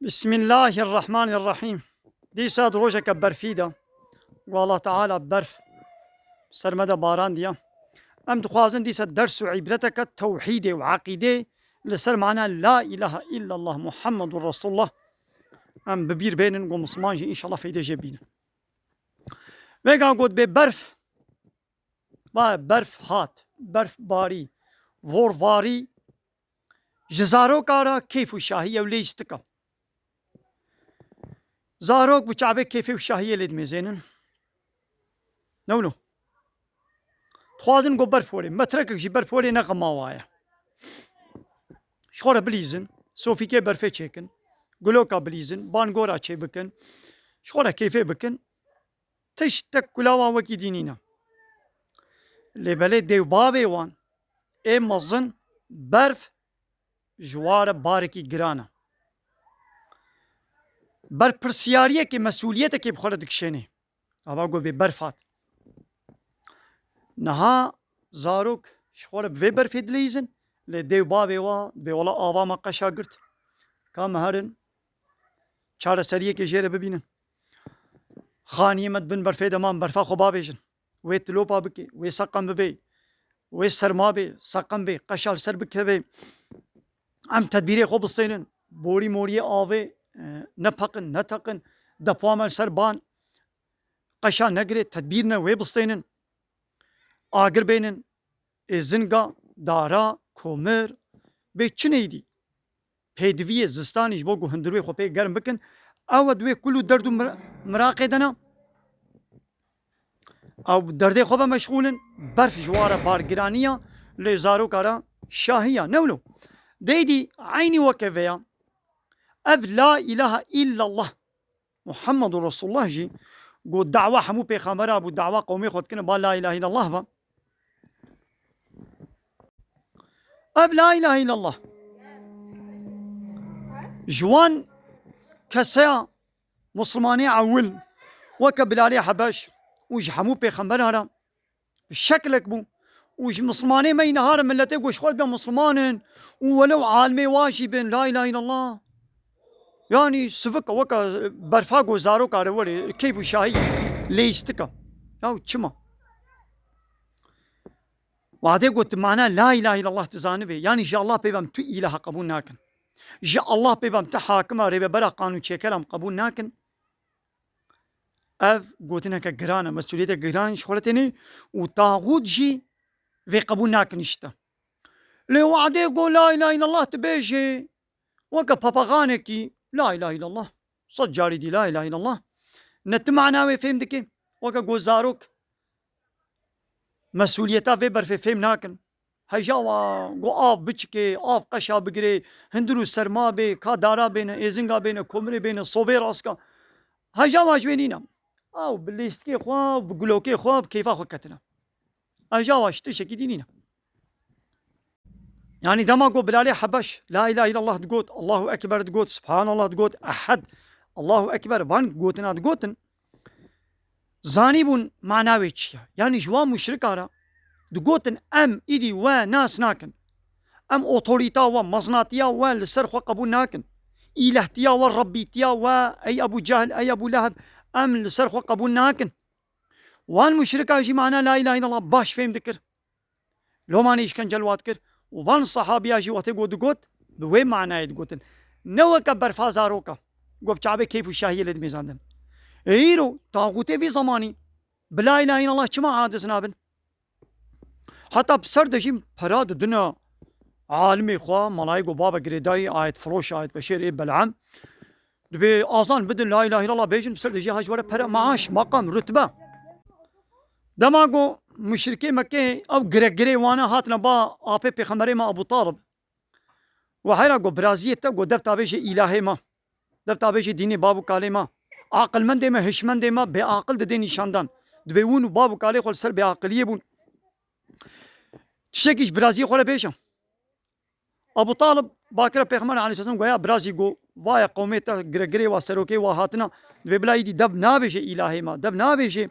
بسم الله الرحمن الرحيم. دیسا روژه برفیده و الله تعالی برف سرمده باران دیا. ام دخوازن دیسا درس و عبرتك توحید و عقیده لسر معنا لا اله الا الله محمد رسول الله. ام ببیر بینن و مسلمان جی انشاءالله فیده جبین. وگا گود به برف با برف هات برف باری واری جزارو کارا کیف و شاهی و لیستکا زاروك بشعبك كيف وشاهية لد ميزينن نولو تخوازن قو برفوري ما تركك جي برفوري نغم ماوايا شخورة بليزن سوفي كي برفي تشيكن قلوكا بليزن بانغورا تشي بكن شخورة كيفي بكن تشتك كلاوا وكي دينينا اللي بلد ديو بابي وان اي مزن برف جوار باركي جرانا بر پرسیاریه که مسئولیت که بخوره دکشنه آبا گو به برفات نها زاروک شخوره به برفی دلیزن لی دیو بابی وا به والا آوا ما قشا گرت کام هرن چاره سریه که جیره ببینن خانی مد بن برفی دمان برفا خو بابیجن وی تلوپا بکی وی سقم ببی وی سرما بی سقم بی قشال سر بکه بی ام تدبیری خو بستینن بوری موری آوه نپقن نتقن دپوامن سربان قشا نگره تدبیر نه وی بستینن آگر بینن زنگا دارا کومر به چی نیدی پیدوی زستانیش بگو هندروی خو پی گرم بکن او دوی کلو دردو مراقه دنا او درده خوبه مشغولن برف جواره بارگرانیه لی زارو کارا شاهیه نولو دیدی عینی وکویا اب لا اله الا الله محمد رسول الله جي قو دعوة حمو بيخامرا ابو دعوة قومي خود كنا با لا اله الا الله با اب لا اله الا الله جوان كسا مسلماني عول وكبلالي حباش وج حمو بيخامرا شكلك بو وش مسلماني ما ينهار ملتي وش خود مسلمان ولو عالمي واجب لا اله الا الله يعني سفك وكا برفاقو زارو كارولي كيف شاهي ليستكا او تشما وعدي قلت معناه لا اله الا الله تزانبي يعني جاء الله بيبام تو اله قبول ناكن جاء الله بيبام تحاكمه ريبه برا قانون شكلام قبول ناكن اف قلتنا كجرانا مسؤوليته جران شغلتني وطاغوت جي في قبول ناكن اشتا لو وعدي يقول لا اله الا الله تبيجي وكا باباغانكي لا اله الا الله صد جاري دي لا اله الا الله نت معناوي فهمتك وكا جوزاروك مسؤوليتا في برفي فهم ناكن هجاوا گو آب بچکه آب قشا بگیره هندرو سرما به کا دارا بین ازنگا بین کمره بین صوبه راسکا هجاوا جوینینا او بلیست که خواب بگلوکه خواب کیفا خو کتنا هجاوا شتشکی دینینا يعني دما قو بلالي حبش لا اله الا الله تقول الله اكبر تقول سبحان الله تقول احد الله اكبر بان قوتنا تقولن زانيبون معناوي تشيا يعني جوان مشرك ارا تقولن ام ايدي و ناس ناكن ام اوتوريتا و مزناتيا و لسرخ قبول ناكن الهتيا و ربيتيا و اي ابو جهل اي ابو لهب ام لسرخ قبول ناكن وان مشرك اجي معنا لا اله الا الله باش فهم ذكر لو ما نيش كان جلوات كر وان الصحابي اجي وقت قوت بوين معناه تقولن نو كبر فازاروكا قوب شعبي كيف الشاهية لد ميزاندن ايرو طاغوتي في زماني بلا اله الا الله كما حادث نابن حتى بسر دجيم فراد دنا عالمي خوا ملايكو بابا قريداي آيت فروش آيت بشير ايه بلعم دبي آزان بدن لا اله الا الله بيجن بسر دجي هاج ورا فرا معاش مقام رتبة دماغو مشركي مكة او قري وانا هاتنا با آبي بيخمري ما ابو طالب وحيرا قو برازيل تقو دفتا بيجي الهي ما دفتا بيجي ديني بابو كالي ما عقل من ديما هشمن ديما بعقل ديني شاندان دبيون بابو كالي خول سر بعقلية بون تشكيش برازيل خولا بيشا ابو طالب باكر بيغمبر عليه الصلاه والسلام قويا برازيل قو وايا قوميتا غرغري وسروكي وهاتنا دبي بلا يدي دب نابيجي الهي ما دب نابيجي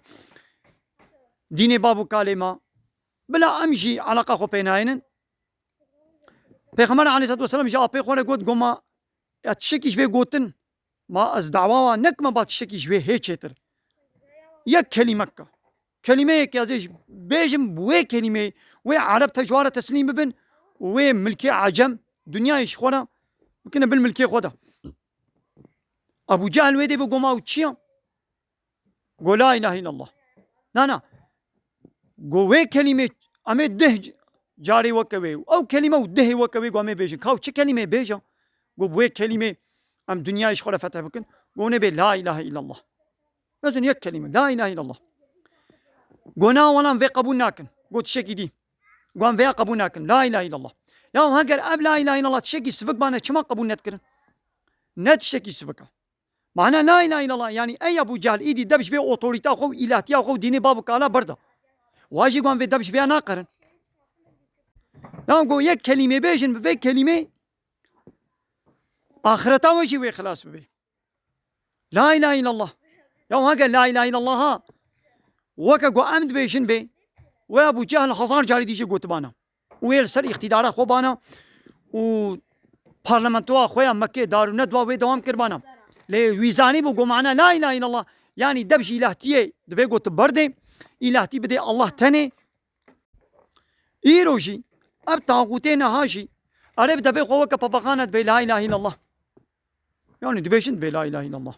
ديني بابو كالي ما بلا امشي علاقه خو بيناين بيغمبر عليه الصلاه والسلام جاء بيخولا قوت قوما تشكيش بي قوتن ما از دعوا نکم با تشکی جوی هیچتر یک کلمه که کلمه که ازش بیجم و کلمه و عرب تجوار تسلیم ببن و ملکی عجم دنیایش خورا ممکنه بالملکی خدا ابو جهل ویدی بگو ما چیا گو لا اله الا الله نه گو و کلمه امی ده جاری وکوی او کلمه و ده وکوی گو امی بیجن کاو چه کلمه بیجم گو و کلمه ام دنیایش خورا فتح بکن گو نبی لا اله الا الله بزن یک کلمه لا اله الا الله قونا والله في قبول ناكن قلت شكي دي قوان فيها قبول ناكن لا اله الا الله يا هاجر اب لا اله الا الله تشكي سفك بانا كما قبول نتكر نتشكي سفكا معنى لا اله الا الله يعني اي ابو جهل ايدي دبش بيه اوتوريتا خو الهتيا خو ديني بابو كالا بردا واجي قوان في دبش بيه ناقرن قو يك كلمه بيجن في كلمه اخرتها وجي وي خلاص بيه لا اله الا الله يا هاجر لا اله الا الله ها وكا قو امد بيشن بي وابو جهل حصار جاري ديشي قوت بانا ويل سر اقتدارا خو بانا و پارلمنتوا خويا مكه دارو ندوا وي دوام كربانا لي ويزاني بو معنا لا اله الا الله يعني دبش الهتيه دبي قوت بردي الهتي بدي الله تاني ايروجي اب طاغوتين هاجي اريب دبي خو وكا باباغانت بي لا اله الا الله يعني دبيشن بي لا اله الا الله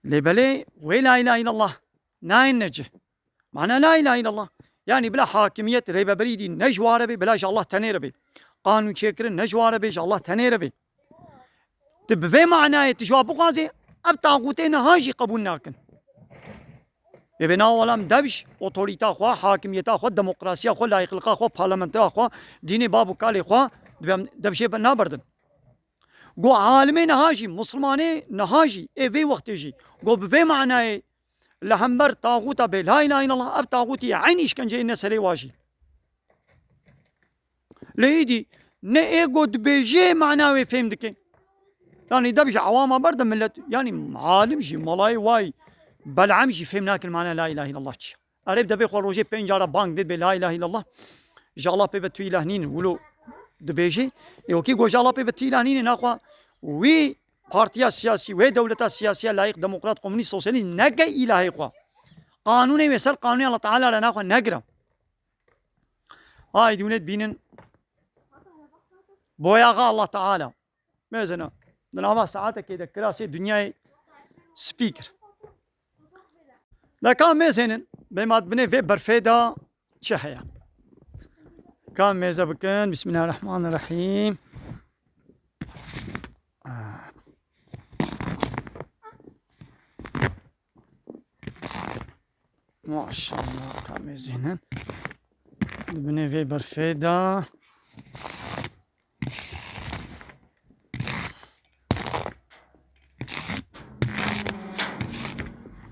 لي بلي وي لا اله الا الله ناين نجه معنى لا اله الا الله يعني بلا حاكمية ريبا بريدي نجوار بي بلاش الله تنير بي قانون شكر نجوار بي الله تنير بي تب في معناه تجواب قاضي اب طاغوتين هاجي قبول ناكن ببنا ولم دبش اوتوريتا خو حاكميتا خو ديمقراطيا خو لايق لقا خو بارلمنتا خو ديني بابو كالي خو دبشي بنا بردن قو عالمي نهاجي مسلماني نهاجي اي في وقت يجي قو بفي معناه لهمبر طاغوتا بي لا اله الا الله اب طاغوتي عيني اشكنجي نسري واجي ليدي نه ايغو دبيجي معناه فهم دكي يعني دبش عوامه برد ملت يعني عالم شي ملاي واي بلعم شي فهمناك المعنى لا اله الا الله تش اريب دبي خروجي بنجاره بانك دي بي لا اله الا الله جالا بي بتوي لهنين ولو دبيجي يوكي جو جالا بي بتوي لهنين ناخوا وي بارتيا سياسي و دولتا سياسيه لايق ديمقراط كومونيست سوسياليست نجي الهي خوا قانوني ويسر قانوني الله تعالى لنا خوا نقرا هاي دونت بينن بويا الله تعالى مازنا دنا ساعتك كده كراسي دنياي سبيكر لا كان مازنن بما بني في برفيدا شحيا كان ميزا بكن بسم الله الرحمن الرحيم ما شاء الله كان زينن بني في برفيدا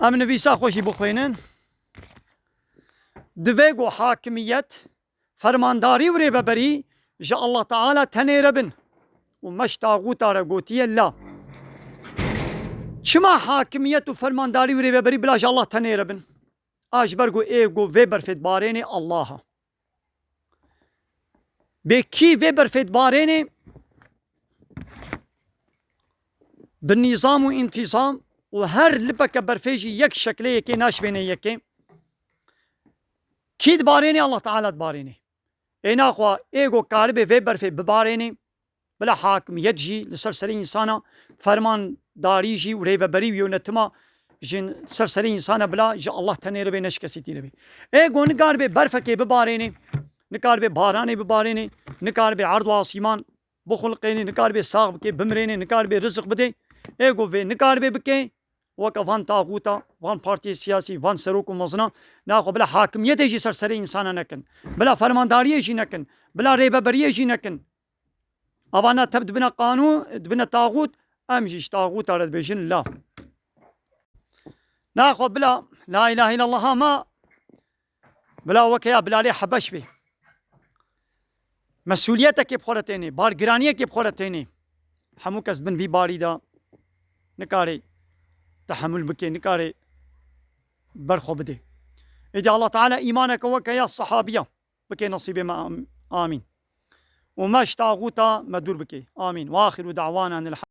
امن في ساخوشي بخوينن دفيقو حاكمية فرمانداري وريببري جاء الله تعالى تنيربن ومش طاغوتا رغوتي لا شما حاكمية وفرمانداري وريببري بلا جاء الله تنيربن اجبرگو ايگو ويبر فيد باريني الله بكي ويبر فيد باريني بالنظام وانتظام وهر لبك برفيجي يك شكلي يكي ناش بيني يكي كيد باريني الله تعالى باريني اينا خوا ايگو قالبي ويبر فيد بباريني بلا حاكم يجي لسرسري انسانا فرمان داري جي وريببري ويونتما جن سرسري انسان بلا جا الله تنير بي نش كسي تير بي اي گون نگار بي برف كي بباريني نگار بي باراني بباريني نگار بي عرض واسيمان بخلقيني نگار بي ساغ كي بمريني نگار بي رزق بدي اي گو بي نگار بي بكي وك فان طاغوتا فان بارتي سياسي فان سروك ومزنا ناخو بلا حاكميت يجي سرسري انسان نكن بلا فرمانداري يجي نكن بلا ريببري يجي نكن ابانا تبد بنا قانون بنا طاغوت امجيش طاغوت على بيجن لا ناخذ بلا لا اله الا الله ما بلا وكيا بلا لي حبش بي مسؤوليتك بخورتيني بارگرانيك بخورتيني همو کس بن في باريدا نكاري تحمل بكي نكاري برخو بدي اجا الله تعالى ايمانك وكيا الصحابيه بكي نصيبي ما امين وماش طاغوتا مدور بكي امين واخر دعوانا ان